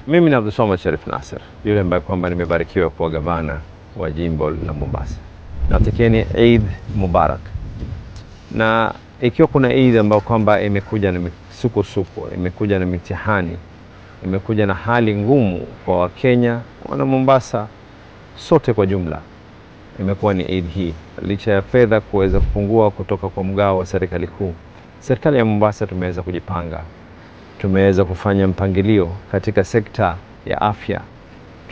Mimi ni Abdulswamad Sharif Nasser, yule ambaye kwamba nimebarikiwa kuwa gavana wa jimbo la Mombasa. Natakieni Eid Mubarak. Na ikiwa kuna Eid ambayo kwamba imekuja na misukosuko, imekuja na mitihani, imekuja na hali ngumu kwa Wakenya, wana Mombasa sote kwa jumla, imekuwa ni Eid hii. Licha ya fedha kuweza kupungua kutoka kwa mgao wa serikali kuu, serikali ya Mombasa tumeweza kujipanga. Tumeweza kufanya mpangilio katika sekta ya afya.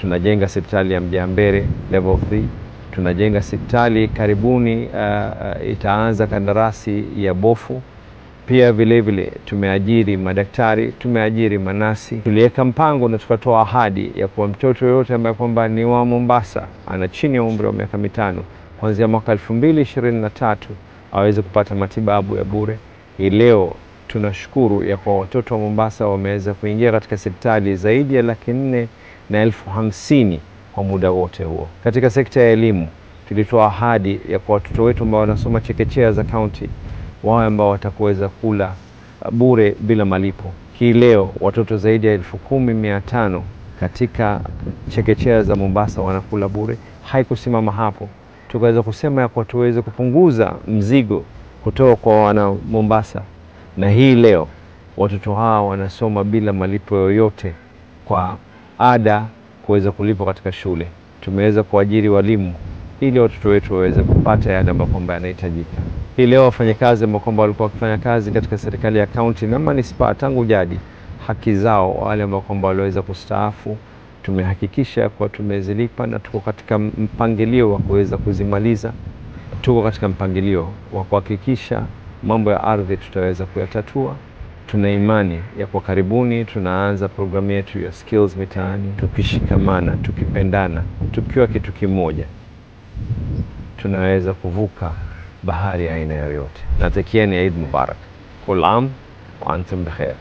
Tunajenga hospitali ya Mjambere level 3. Tunajenga hospitali karibuni, itaanza kandarasi ya Bofu. Pia vile vile tumeajiri madaktari, tumeajiri manasi. Tuliweka mpango na tukatoa ahadi ya kuwa mtoto yote ambaye kwamba ni wa Mombasa, ana chini ya umri wa miaka 5, kuanzia mwaka 2023 aweze kupata matibabu ya bure. Hii leo tunashukuru ya kwa watoto wa Mombasa wameweza kuingia katika hospitali zaidi ya 450,000 kwa muda wote huo. Katika sekta ya elimu tulitoa ahadi ya kwa watoto wetu ambao wanasoma chekechea za county, wao ambao watakuweza kula bure bila malipo. Hii leo watoto zaidi ya 10,500 katika chekechea za Mombasa wanakula bure. Haikusimama hapo, tukaweza kusema ya kwa tuweze kupunguza mzigo kutoka kwa wana Mombasa, na hii leo watoto hawa wanasoma bila malipo yoyote kwa ada kuweza kulipwa katika shule. Tumeweza kuajiri walimu ili watoto wetu waweze kupata yale ambayo kwamba yanahitajika. Hii leo wafanyakazi ambao kwamba walikuwa wakifanya kazi katika serikali ya kaunti na manispaa tangu jadi, haki zao wale ambao kwamba waliweza kustaafu, tumehakikisha kwa tumezilipa na tuko katika mpangilio wa kuweza kuzimaliza. Tuko katika mpangilio wa kuhakikisha mambo ya ardhi tutaweza kuyatatua. Tuna imani ya kwa karibuni tunaanza programu yetu ya skills mitaani. Tukishikamana, tukipendana, tukiwa kitu kimoja, tunaweza kuvuka bahari aina yoyote. Natakieni Eid Mubarak. Kul aam wa antum bikhair.